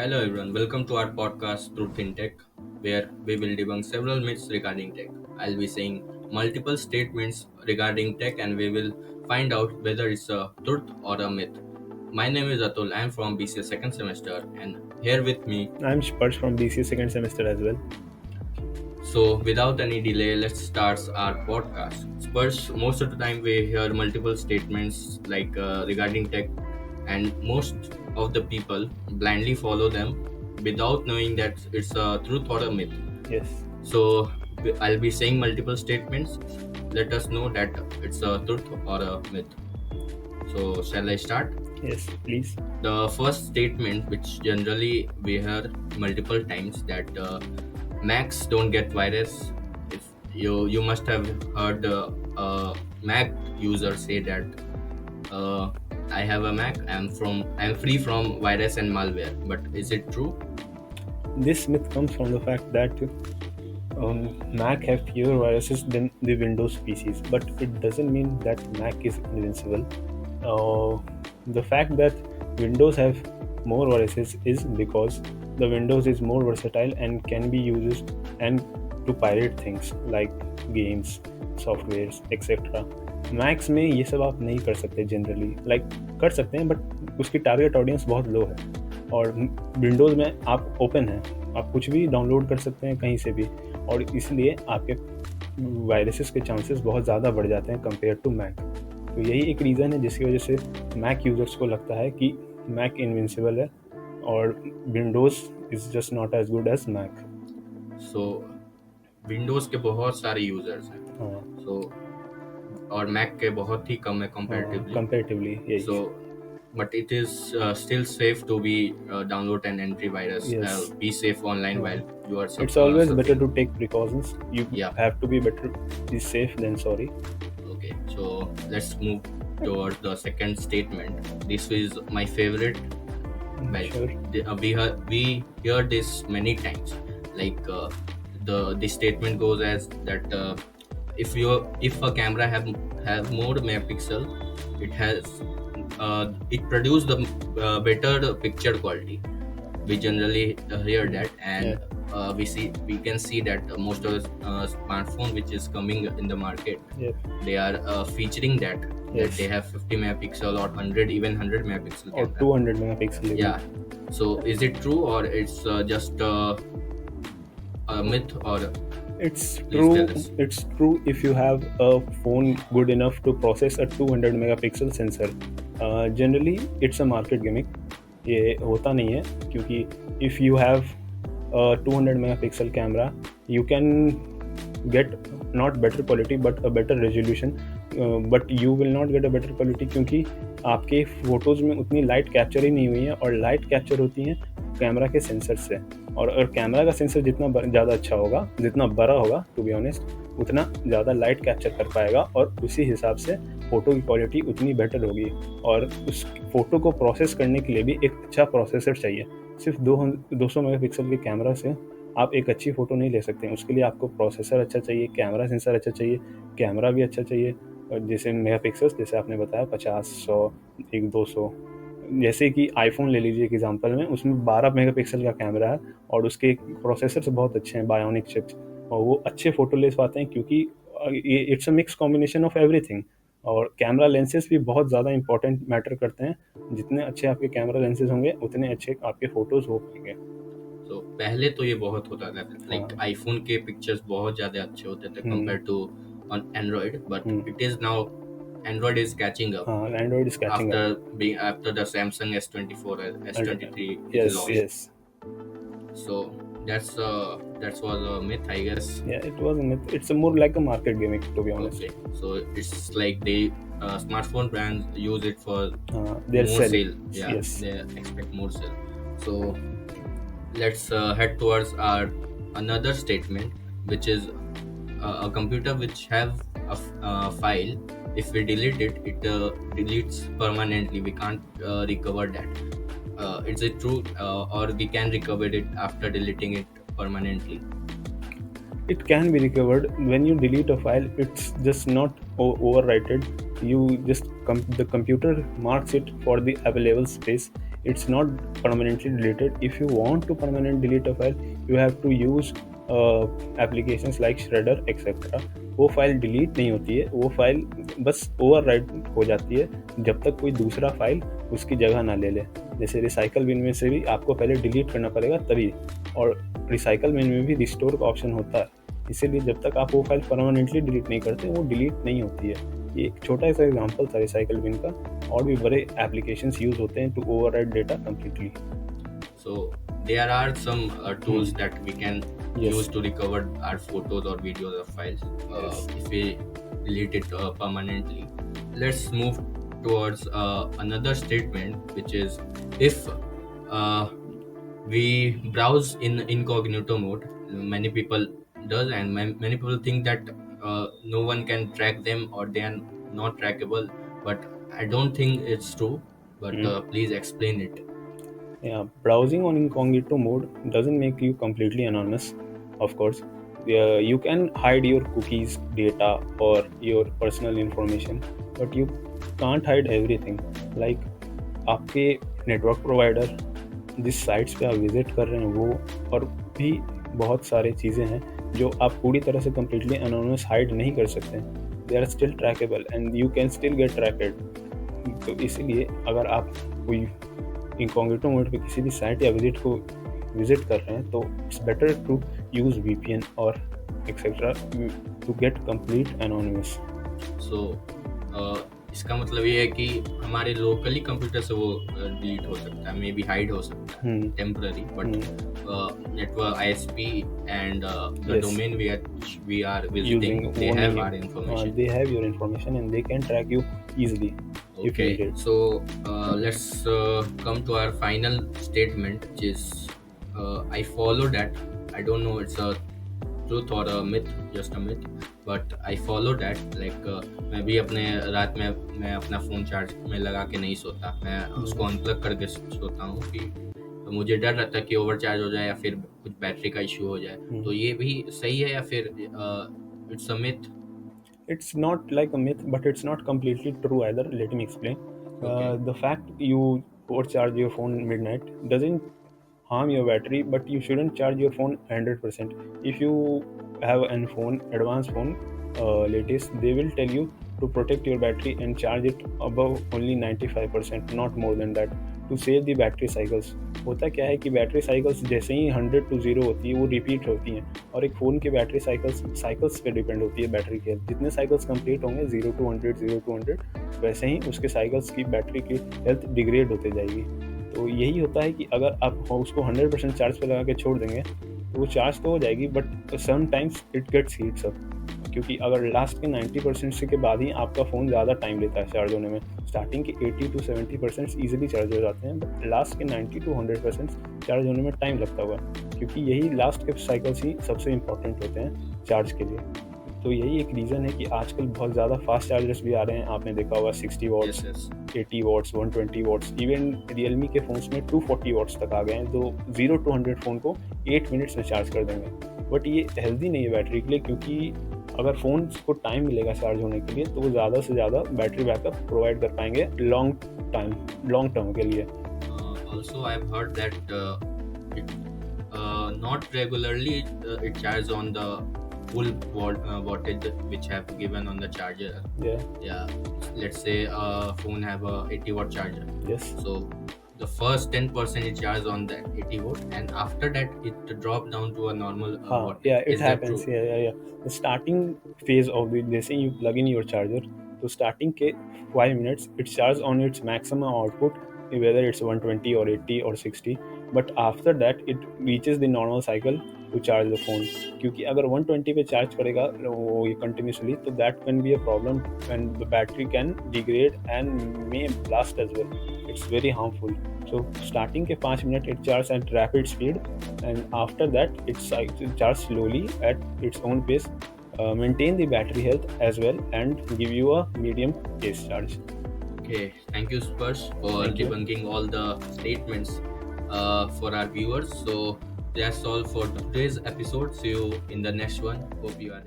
Hello everyone, welcome to our podcast Truth in Tech, where we will debunk several myths regarding tech. I'll be saying multiple statements regarding tech and we will find out whether it's a truth or a myth. My name is Atul, I'm from BCA second semester and here with me. I'm Sparsh from BCA second semester as well. So without any delay, let's start our podcast. First, most of the time we hear multiple statements regarding tech and most of the people blindly follow them without knowing that it's a truth or a myth. Yes, So I'll be saying multiple statements. Let us know that it's a truth or a myth. So shall I start? yes, please. The first statement, which generally we hear multiple times, that Macs don't get virus. If you must have heard a Mac user say that uh, I have a Mac. I'm free from virus and malware. But is it true? This myth comes from the fact that Mac have fewer viruses than the Windows PCs, but it doesn't mean that Mac is invincible. The fact that Windows have more viruses is because the Windows is more versatile and can be used and to pirate things like games, softwares, etc. Max में ये सब आप नहीं कर सकते generally कर सकते हैं बट उसकी टारगेट ऑडियंस बहुत लो है और विंडोज़ में आप ओपन हैं आप कुछ भी डाउनलोड कर सकते हैं कहीं से भी और इसलिए आपके वायरसेस के चांसेस बहुत ज़्यादा बढ़ जाते हैं कंपेयर टू मैक तो यही एक रीज़न है जिसकी वजह से मैक यूज़र्स को लगता है कि मैक इनविंसिबल है और Windows is just not as good as Mac so Windows के बहुत सारे यूजर्स हैं हाँ सो और मैक के बहुत ही कम है comparatively so but it is still safe to be download an antivirus. Yes. Be safe online while you are It's always surfing. better to take precautions. You Yeah. have to be better, be safe than sorry. Okay, so let's move toward the second statement. This is my favorite. Well, Sure. we hear this many times. Like the statement goes as that if a camera have more megapixel, it produce the better picture quality. We generally hear that, and we can see that most of the smartphone which is coming in the market, Yeah. they are featuring that Yes. they have 50 megapixel or 100 even 100 megapixel Or camera. 200 megapixel. even. Yeah. So is it true or it's just a myth or It's Please true. tell us. It's true if you have a phone good enough to process a 200 megapixel sensor. Generally, it's a market gimmick. ये होता नहीं है क्योंकि if you have a 200 megapixel camera, you can get not better quality but a better resolution. But you will not get a better quality क्योंकि आपके photos में उतनी light capture ही नहीं हुई है और लाइट कैप्चर होती है कैमरा के सेंसर से और अगर कैमरा का सेंसर जितना ज़्यादा अच्छा होगा जितना बड़ा होगा टू बी ऑनेस्ट उतना ज़्यादा लाइट कैप्चर कर पाएगा और उसी हिसाब से फ़ोटो की क्वालिटी उतनी बेटर होगी और उस फ़ोटो को प्रोसेस करने के लिए भी एक अच्छा प्रोसेसर चाहिए सिर्फ 200 मेगापिक्सल के कैमरा से आप एक अच्छी फ़ोटो नहीं ले सकते हैं उसके लिए आपको प्रोसेसर अच्छा चाहिए कैमरा सेंसर अच्छा चाहिए कैमरा भी अच्छा चाहिए और जैसे मेगापिक्सल्स जैसे आपने बताया 50 100 एक 200 जैसे कि आईफोन ले लीजिए एक एग्जांपल में उसमें 12 मेगापिक्सल का कैमरा है और उसके प्रोसेसर्स बहुत अच्छे हैं बायोनिक चिप्स और वो अच्छे फ़ोटो ले पाते हैं क्योंकि ये it's a mix combination of everything और कैमरा लेंसेज भी बहुत ज़्यादा इंपॉर्टेंट मैटर करते हैं जितने अच्छे आपके कैमरा लेंसेज होंगे उतने अच्छे आपके फ़ोटोज़ हो पाएंगे तो पहले तो ये बहुत होता था लाइक आईफोन के पिक्चर्स बहुत ज्यादा अच्छे होते थे compare to on Android but it is now Android is catching up Android is catching after the Samsung S24 S23 is yes launched. yes So that was a myth, I guess. yeah it was a myth. It's a more like a market gimmick to be honest. Okay, so it's like they smartphone brands use it for their more sell. sale. Yeah, Yes. they expect more sale. So let's head towards our another statement, which is a computer which have a file. If we delete it, it deletes permanently. We can't recover that. Is it true, or we can recover it after deleting it permanently? It can be recovered when you delete a file. It's just not overwritten. You just the computer marks it for the available space. it's not permanently deleted. If you want to permanently delete a file, you have to use applications like Shredder etc. वो file delete नहीं होती है, वो file बस overwrite हो जाती है जब तक कोई दूसरा फाइल उसकी जगह ना ले ले। जैसे रिसाइकल बिन में से भी आपको पहले डिलीट करना पड़ेगा तभी, और रिसाइकल बिन में भी रिस्टोर का ऑप्शन होता है, इसीलिए जब तक आप वो फाइल परमानेंटली डिलीट नहीं करते वो डिलीट नहीं होती है। ये एक छोटा सा एग्जांपल था रिसाइकल बिन का, और भी बड़े एप्लीकेशंस यूज होते हैं to overwrite data completely. So there are some tools that we can Yes. use to recover our photos or videos or files Yes. if we delete it permanently. Let's move towards another statement, which is if uh, we browse in incognito mode. Many people does, and many people think that no one can track them or they are not trackable, but I don't think it's true. But please explain it. Yeah, browsing on incognito mode doesn't make you completely anonymous, of course. You can hide your cookies, data, or your personal information, but you can't hide everything. Like आपके network provider जिस sites पे आप visit कर रहे हैं वो, और भी बहुत सारे चीज़ें हैं जो आप पूरी तरह से कम्प्लीटली अनोनिमस हाइड नहीं कर सकते। They are still trackable and you can still get tracked. तो इसीलिए अगर आप कोई इनकॉग्निटो मोड पे किसी भी साइट या विजिट को विजिट कर रहे हैं तो it's better to use VPN और etcetera to get complete anonymous. So इसका मतलब ये है कि हमारे लोकली कंप्यूटर से वो डिलीट हो सकता है, मे बी हाइड हो सकता है temporary, but network ISP and the domain we are visiting, they have our information. They have your information and they can track you easily. Okay, so let's come to our final statement, which is I follow that. I don't know it's a truth or a myth, just a myth, but I follow that. Like मैं भी अपने रात में मैं अपना phone charge में लगा के नहीं सोता, मैं उसको अनप्लग करके सोता हूँ कि मुझे डर रहता है कि ओवर चार्ज हो जाए या फिर कुछ बैटरी का इशू हो जाए। तो ये भी सही है या फिर it's a myth? It's not like a myth, but it's not completely true either. Let me explain. Okay. The fact you overcharge your phone midnight doesn't harm your battery, but you shouldn't charge your phone 100%. If you have an phone, advanced phone, latest, they will tell you to protect your battery and charge it above only 95%, not more than that, to save the battery cycles. होता क्या है कि battery cycles जैसे ही 100 to 0 होती है वो repeat होती हैं, और एक फ़ोन की बैटरी साइकिल्स पे डिपेंड होती है बैटरी के। जितने साइकिल्स कंप्लीट होंगे 0 to 100 0 to 100, वैसे ही उसके साइकिल्स की बैटरी की हेल्थ डिग्रेड होते जाएगी। तो यही होता है कि अगर आप उसको 100% चार्ज पे लगा के छोड़ देंगे तो वो चार्ज तो हो जाएगी, but some times it gets heats up, क्योंकि अगर लास्ट के 90% से के बाद ही आपका फ़ोन ज़्यादा टाइम लेता है चार्ज होने में। स्टार्टिंग के 80 to 70% ईजिली चार्ज हो जाते हैं, बट लास्ट के 90 to 100% चार्ज होने में टाइम लगता हुआ, क्योंकि यही लास्ट के साइकिल्स ही सबसे इंपॉर्टेंट होते हैं चार्ज के लिए। तो यही एक रीज़न है कि आजकल बहुत ज़्यादा फास्ट चार्जर्स भी आ रहे हैं। आपने देखा होगा 60 watts, 80 watts, 120 watts, even Realme के फ़ोन्स में 240 वॉट्स तक आ गए हैं, जो 0 to 100 फ़ोन को 8 मिनट्स में चार्ज कर देंगे। बट ये हेल्दी नहीं है बैटरी के लिए, क्योंकि अगर फ़ोन को टाइम मिलेगा चार्ज होने के लिए तो वो ज़्यादा से ज़्यादा बैटरी बैकअप प्रोवाइड कर पाएंगे लॉन्ग टर्म के लिए। Also I've heard that it not regularly it charges on the full wattage which have given on the charger. Yeah, let's say phone have a 80 watt charger. Yes. So the first 10% it charges on that 80 watt, and after that it drop down to a normal wattage. Yeah, it Is that happens. true? Yeah. The starting phase of the, जैसे you plug in your charger, तो starting के 5 minutes it charges on its maximum output, whether it's 120 or 80 or 60, but after that it reaches the normal cycle to charge the phone. क्योंकि अगर 120 पे charge करेगा वो continuously तो that can be a problem and the battery can degrade and may blast as well. It's very harmful. So starting के 5 minute it charges at rapid speed, and after that it charges slowly at its own pace, maintain the battery health as well, and give you a medium pace charge. Okay, thank you Sparsh for debunking all the statements for our viewers. So that's all for today's episode. See you in the next one. Hope you are